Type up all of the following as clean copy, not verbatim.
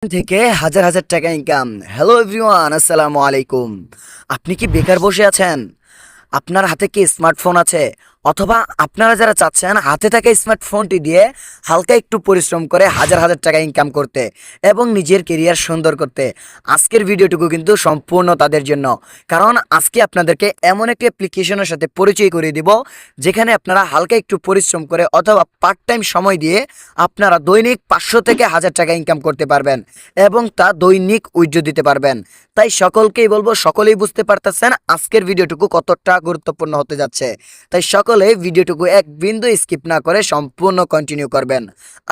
থেকে হাজার হাজার টাকা ইনকাম। হ্যালো এভরিওয়ান, আসসালামু আলাইকুম। আপনি কি বেকার বসে আছেন? আপনার হাতে কি স্মার্টফোন আছে? অথবা আপনারা যারা চাচ্ছেন হাতে থাকা স্মার্টফোনটি দিয়ে হালকা একটু পরিশ্রম করে হাজার হাজার টাকা ইনকাম করতে এবং নিজের কেরিয়ার সুন্দর করতে, আজকের ভিডিওটুকু কিন্তু সম্পূর্ণ তাদের জন্য। কারণ আজকে আপনাদেরকে এমন একটি অ্যাপ্লিকেশনের সাথে পরিচয় করিয়ে দিব যেখানে আপনারা হালকা একটু পরিশ্রম করে অথবা পার্ট টাইম সময় দিয়ে আপনারা দৈনিক 500 থেকে 1000 টাকা ইনকাম করতে পারবেন এবং তা দৈনিক উইথড্র দিতে পারবেন। তাই সকলকেই বলবো, সকলেই বুঝতে পারতেছেন আজকের ভিডিওটুকু কতটা গুরুত্বপূর্ণ হতে যাচ্ছে। তাই সকলে ভিডিওটুকু এক বিন্দু স্কিপ না করে সম্পূর্ণ কন্টিনিউ করবেন।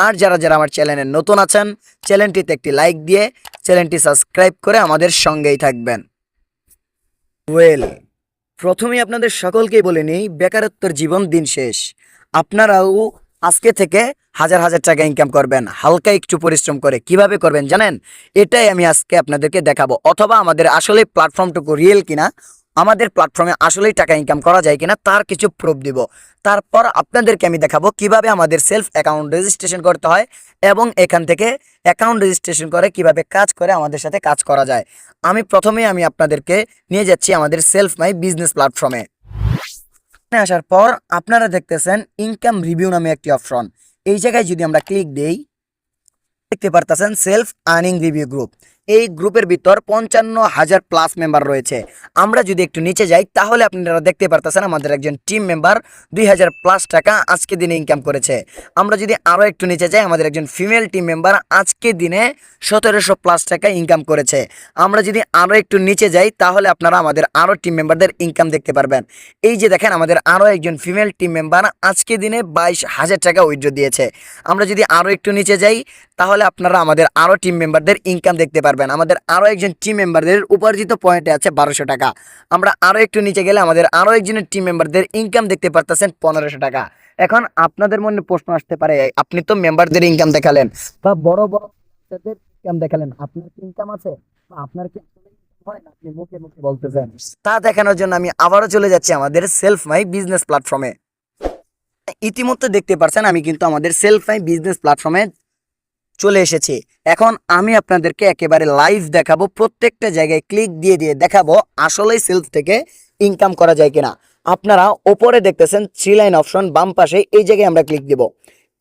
আর যারা যারা আমার চ্যানেলে নতুন আছেন, চ্যানেলটিতে একটি লাইক দিয়ে চ্যানেলটি সাবস্ক্রাইব করে আমাদের সঙ্গেই থাকবেন। প্রথমেই আপনাদের সকলকেই বলে নিই, বেকারত্বের জীবন দিন শেষ। আপনারাও আজকে থেকে হাজার হাজার টাকা ইনকাম করবেন হালকা একটু পরিশ্রম করে। কিভাবে করবেন জানেন? এটাই আমি আজকে আপনাদেরকে দেখাবো। অথবা আমাদের আসলে প্ল্যাটফর্মটুকু রিয়েল কিনা, আমাদের প্ল্যাটফর্মে আসলেই টাকা ইনকাম করা যায় কিনা তার কিছু প্রুফ দিব। তারপর আপনাদেরকে আমি দেখাবো কিভাবে আমাদের সেলফ অ্যাকাউন্ট রেজিস্ট্রেশন করতে হয় এবং এখান থেকে অ্যাকাউন্ট রেজিস্ট্রেশন করে কিভাবে কাজ করে আমাদের সাথে কাজ করা যায়। আমি আপনাদেরকে নিয়ে যাচ্ছি আমাদের সেলফ মাই বিজনেস প্ল্যাটফর্মে। আসার পর আপনারা দেখতেছেন ইনকাম রিভিউ নামে একটি অপশন। এই জায়গায় যদি আমরা ক্লিক দেই, দেখতে পারতেছেন সেলফ আর্নিং রিভিউ গ্রুপ। এই গ্রুপের ভিতর 55,000 প্লাস মেম্বার রয়েছে। আমরা যদি একটু নিচে যাই তাহলে আপনারা দেখতে পারতেছেন আমাদের একজন টিম মেম্বার 2000 প্লাস টাকা আজকে দিনে ইনকাম করেছে। আমরা যদি আরও একটু নিচে যাই, আমাদের একজন ফিমেল টিম মেম্বার আজকে দিনে 1700 প্লাস টাকা ইনকাম করেছে। আমরা যদি আরও একটু নিচে যাই তাহলে আপনারা আমাদের আরও টিম মেম্বারদের ইনকাম দেখতে পারবেন। এই যে দেখেন, আমাদের আরও একজন ফিমেল টিম মেম্বার আজকে দিনে 22,000 টাকা উইথড্র দিয়েছে। আমরা যদি আরও একটু নিচে যাই তাহলে আপনারা আমাদের আরও টিম মেম্বারদের ইনকাম দেখতে পারবেন। আমাদের আরও একজন টিম মেম্বারদের উপার্জিত পয়েন্টে আছে 1200 টাকা। আমরা আরও একটু নিচে গেলে আমাদের আরও একজনের টিম মেম্বারদের ইনকাম দেখতে পারতেছেন 1500 টাকা। এখন আপনাদের মনে প্রশ্ন আসতে পারে, আপনি তো মেম্বারদের ইনকাম দেখালেন বা বড় বড় ইনকাম দেখালেন, আপনার কি ইনকাম আছে বা আপনার কি হয় না? আপনি মুখে মুখে বলতেছেন। তা দেখানোর জন্য আমি আবারও চলে যাচ্ছি আমাদের সেলফ মাই বিজনেস প্ল্যাটফর্মে। ইতিমধ্যে দেখতে পারছেন আমি কিন্তু আমাদের সেলফ মাই বিজনেস প্ল্যাটফর্মে চলে এসেছি। এখন আমি আপনাদেরকে একেবারে লাইভ দেখাবো, প্রত্যেকটা জায়গায় ক্লিক দিয়ে দিয়ে দেখাবো আসলেই সেলফ থেকে ইনকাম করা যায় কিনা। আপনারা ওপরে দেখতেছেন 3 লাইন অপশন, বাম পাশে এই জায়গায় আমরা ক্লিক দেব।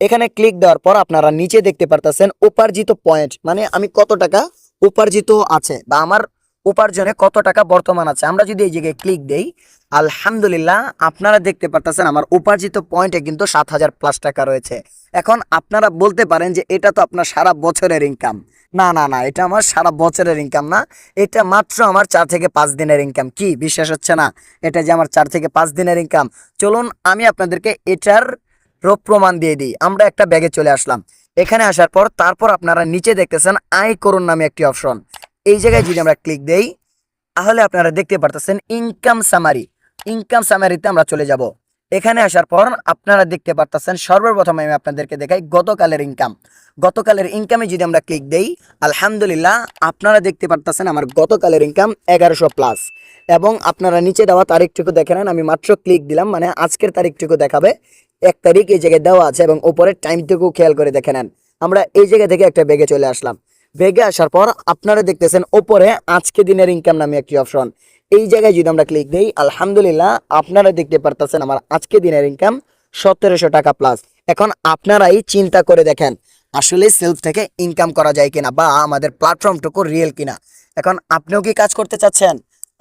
এখানে ক্লিক দেওয়ার পর আপনারা নিচে দেখতে পারতেছেন উপার্জিত পয়েন্ট, মানে আমি কত টাকা উপার্জিত আছে বা আমার উপার্জনে কত টাকা বর্তমান আছে। আমরা যদি এই জায়গায় ক্লিক দেই, আলহামদুলিল্লাহ আপনারা দেখতে পারতেছেন আমার উপার্জিত পয়েন্টে কিন্তু 7000 প্লাস টাকা রয়েছে। এখন আপনারা বলতে পারেন যে এটা তো আপনার সারা বছরের ইনকাম। না না না, এটা আমার সারা বছরের ইনকাম না, এটা মাত্র আমার 4 থেকে 5 দিনের ইনকাম। কি বিশ্বাস হচ্ছে না এটা যে আমার 4 থেকে 5 দিনের ইনকাম? চলুন আমি আপনাদেরকে এটার রূপ প্রমাণ দিয়ে দিই। আমরা একটা ব্যাগে চলে আসলাম। এখানে আসার পর তারপর আপনারা নিচে দেখতেছেন আয় করুন নামে একটি অপশন। এই জায়গায় যদি আমরা ক্লিক দেই তাহলে আপনারা দেখতে পারতেছেন ইনকাম সামারি। ইনকাম সামারিতে আমরা চলে যাব। এখানে আসার পর আপনারা দেখতে পারতেছেন সর্বপ্রথম আমি আপনাদেরকে দেখাই গতকালের ইনকাম। গতকালের ইনকামে যদি আমরা ক্লিক দেই, আলহামদুলিল্লাহ আপনারা দেখতে পারতেছেন আমার গতকালের ইনকাম 1100 প্লাস। এবং আপনারা নিচে দেওয়া তারিখটুকু দেখে নেন, আমি মাত্র ক্লিক দিলাম, মানে আজকের তারিখটুকু দেখাবে। 1 তারিখ এই জায়গায় দেওয়া আছে এবং উপরের টাইমটুকু খেয়াল করে দেখে নেন। আমরা এই জায়গা থেকে একটা বেগে চলে আসলাম। বেগে আসার পর আপনারা দেখতেছেন ওপরে আজকে দিনের ইনকাম নামে একটি অপশন। এই জায়গায় যদি আমরা ক্লিক দেই, আলহামদুলিল্লাহ আপনারা দেখতে পারতেছেন আমার আজকে দিনের ইনকাম 1700 টাকা প্লাস। এখন আপনারাই চিন্তা করে দেখেন আসলে সেলফ থেকে ইনকাম করা যায় কিনা বা আমাদের প্ল্যাটফর্মটুকু রিয়েল কিনা। এখন আপনিও কি কাজ করতে চাচ্ছেন,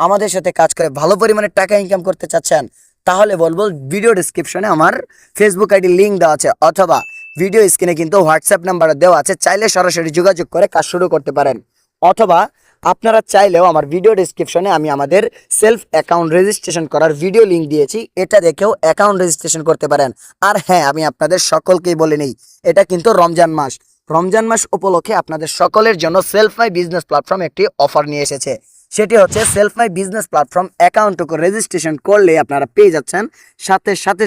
আমাদের সাথে কাজ করে ভালো পরিমাণে টাকা ইনকাম করতে চাচ্ছেন? তাহলে বলবো ভিডিও ডিসক্রিপশনে আমার ফেসবুক আইডি লিঙ্ক দেওয়া আছে, অথবা ভিডিও স্ক্রিনে কিন্তু হোয়াটসঅ্যাপ নাম্বার দেওয়া আছে, চাইলে সরাসরি যোগাযোগ করে কাজ শুরু করতে পারেন। অথবা আপনারা চাইলেও আমার ভিডিও ডিসক্রিপশনে আমি আমাদের সেলফ অ্যাকাউন্ট রেজিস্ট্রেশন করার ভিডিও লিঙ্ক দিয়েছি, এটা দেখেও অ্যাকাউন্ট রেজিস্ট্রেশন করতে পারেন। আর হ্যাঁ, আমি আপনাদের সকলকেই বলে নিই, এটা কিন্তু রমজান মাস। রমজান মাস উপলক্ষে আপনাদের সকলের জন্য সেলফ মাই বিজনেস প্ল্যাটফর্ম একটি অফার নিয়ে এসেছে। সেটি হচ্ছে সেলফ মাই বিজনেস প্ল্যাটফর্ম অ্যাকাউন্টটুকু রেজিস্ট্রেশন করলে আপনারা পেয়ে যাচ্ছেন সাথে সাথে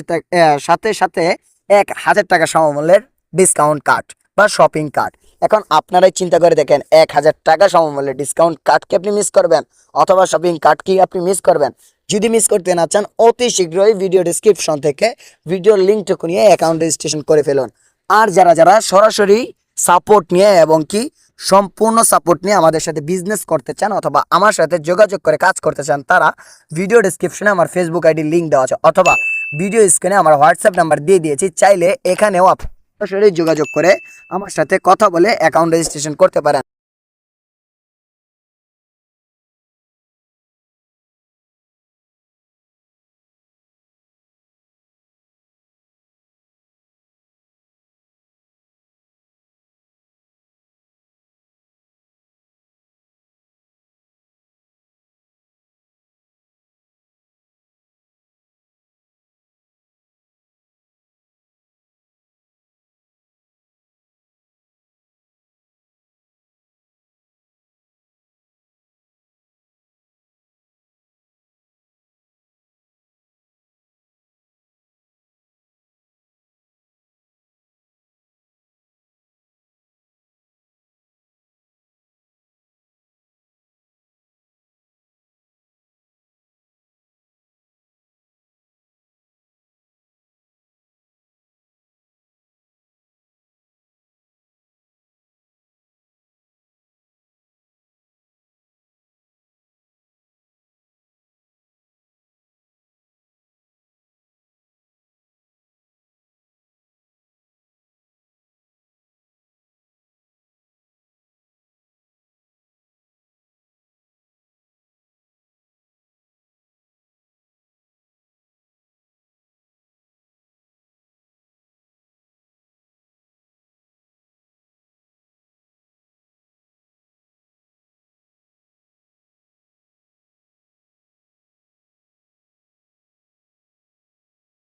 সাথে সাথে 1000 টাকা সমমূল্যের ডিসকাউন্ট কার্ড বা শপিং কার্ড। এখন আপনারাই চিন্তা করে দেখেন, 1000 টাকা সমমূল্যের ডিসকাউন্ট কার্ড কি আপনি মিস করবেন অথবা শপিং কার্ড কি আপনি মিস করবেন? যদি মিস করতে না চান, অতি শীঘ্রই ভিডিও ডিসক্রিপশন থেকে ভিডিওর লিঙ্কটুকু নিয়ে অ্যাকাউন্ট রেজিস্ট্রেশন করে ফেলুন। আর যারা যারা সরাসরি সাপোর্ট নিয়ে এবং কি সম্পূর্ণ সাপোর্ট নিয়ে আমাদের সাথে বিজনেস করতে চান অথবা আমার সাথে যোগাযোগ করে কাজ করতে চান, তারা ভিডিও ডেসক্রিপশনে আমার ফেসবুক আইডির লিঙ্ক দেওয়া আছে অথবা ভিডিও স্ক্রিনে আমার হোয়াটসঅ্যাপ নাম্বার দিয়ে দিয়েছি, চাইলে এখানেও সরাসরি যোগাযোগ করে আমার সাথে কথা বলে অ্যাকাউন্ট রেজিস্ট্রেশন করতে পারেন।